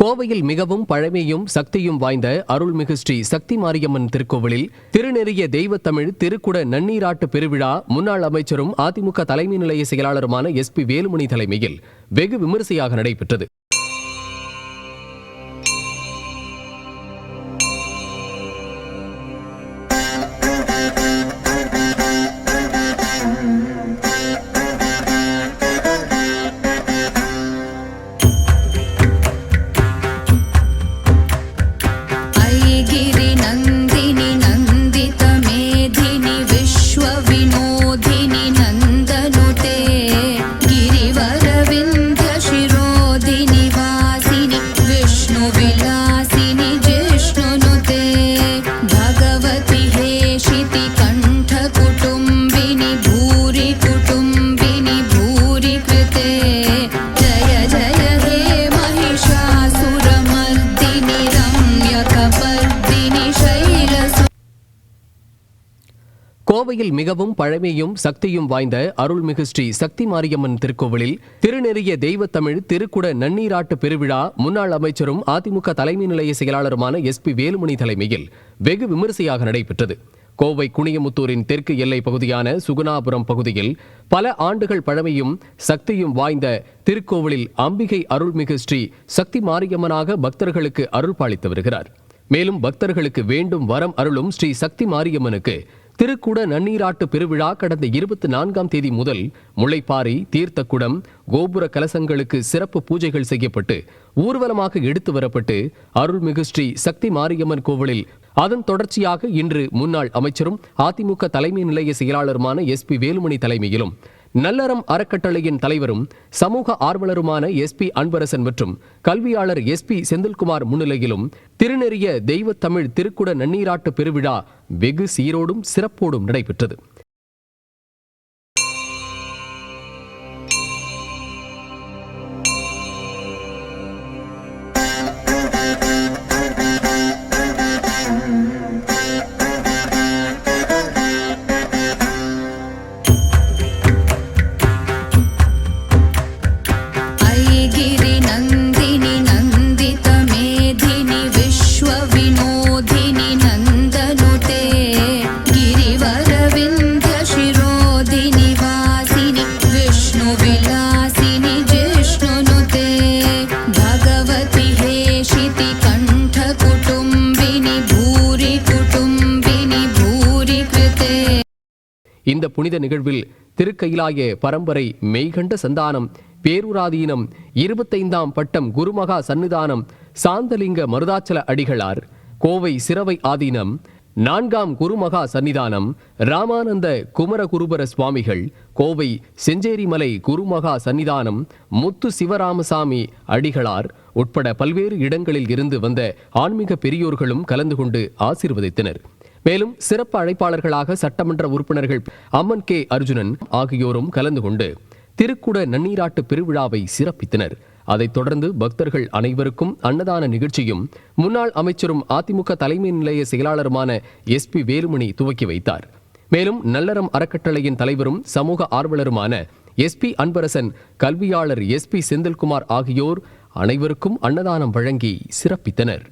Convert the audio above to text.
கோவையில் மிகவும் பழமையும் சக்தியும் வாய்ந்த அருள்மிகு ஸ்ரீ சக்தி மாரியம்மன் திருக்கோவிலில் திருநெறிய தெய்வத்தமிழ் திருக்குட நன்னீராட்டு பெருவிழா முன்னாள் அமைச்சரும் அதிமுக தலைமை நிலைய செயலாளருமான SP வேலுமணி தலைமையில் வெகு விமரிசையாக நடைபெற்றது. கோவையில் மிகவும் பழமையும் சக்தியும் வாய்ந்த அருள்மிகு ஸ்ரீ சக்தி மாரியம்மன் திருக்கோவிலில் திருநெறிய தெய்வத்தமிழ் திருக்குட நன்னீராட்டு பெருவிழா முன்னாள் அமைச்சரும் அதிமுக தலைமை நிலைய செயலாளருமான SP வேலுமணி தலைமையில் வெகு விமரிசையாக நடைபெற்றது. கோவை குனியமுத்தூரின் தெற்கு எல்லை பகுதியான சுகுணாபுரம் பகுதியில் பல ஆண்டுகள் பழமையும் சக்தியும் வாய்ந்த திருக்கோவிலில் அம்பிகை அருள்மிகு ஸ்ரீ சக்தி மாரியம்மனாக பக்தர்களுக்கு அருள் பாலித்து வருகிறார். மேலும் பக்தர்களுக்கு வேண்டும் வரம் அருளும் ஸ்ரீ சக்தி மாரியம்மனுக்கு திருக்குட நன்னீராட்டு பெருவிழா கடந்த 24ஆம் தேதி முதல் முளைப்பாரி, தீர்த்தக்குடம், கோபுர கலசங்களுக்கு சிறப்பு பூஜைகள் செய்யப்பட்டு ஊர்வலமாக எடுத்து வரப்பட்டு அருள்மிகு ஸ்ரீ சக்தி மாரியம்மன் கோவிலில் அதன் தொடர்ச்சியாக இன்று முன்னாள் அமைச்சரும் அதிமுக தலைமை நிலைய செயலாளருமான SP வேலுமணி தலைமையிலும் நல்லறம் அறக்கட்டளையின் தலைவரும் சமூக ஆர்வலருமான SP அன்பரசன் மற்றும் கல்வியாளர் SP செந்தில்குமார் முன்னிலையிலும் திருநெறிய தெய்வத்தமிழ் திருக்குட நன்னீராட்டு பெருவிழா வெகு சீரோடும் சிறப்போடும் நடைபெற்றது. இந்த புனித நிகழ்வில் திருக்கைலாய பரம்பரை மெய்கண்ட சந்தானம் பேருராதீனம் 25ஆம் பட்டம் குருமகா சன்னிதானம் சாந்தலிங்க மருதாச்சல அடிகளார், கோவை சிரவை ஆதீனம் 4ஆம் குருமகா சன்னிதானம் ராமானந்த குமரகுருபர சுவாமிகள், கோவை செஞ்சேரிமலை குருமகா சன்னிதானம் முத்து சிவராமசாமி அடிகளார் உட்பட பல்வேறு இடங்களில் இருந்து வந்த ஆன்மீக பெரியோர்களும் கலந்து கொண்டு ஆசீர்வதித்தனர். மேலும் சிறப்பு அழைப்பாளர்களாக சட்டமன்ற உறுப்பினர்கள் அம்மன் K அர்ஜுனன் ஆகியோரும் கலந்து கொண்டு திருக்குட நன்னீராட்டு பெருவிழாவை சிறப்பித்தனர். அதைத் தொடர்ந்து பக்தர்கள் அனைவருக்கும் அன்னதான நிகழ்ச்சியும் முன்னாள் அமைச்சரும் அதிமுக தலைமை நிலைய செயலாளருமான SP வேலுமணி துவக்கி வைத்தார். மேலும் நல்லறம் அறக்கட்டளையின் தலைவரும் சமூக ஆர்வலருமான SP அன்பரசன், கல்வியாளர் SP செந்தில்குமார் ஆகியோர் அனைவருக்கும் அன்னதானம் வழங்கி சிறப்பித்தனர்.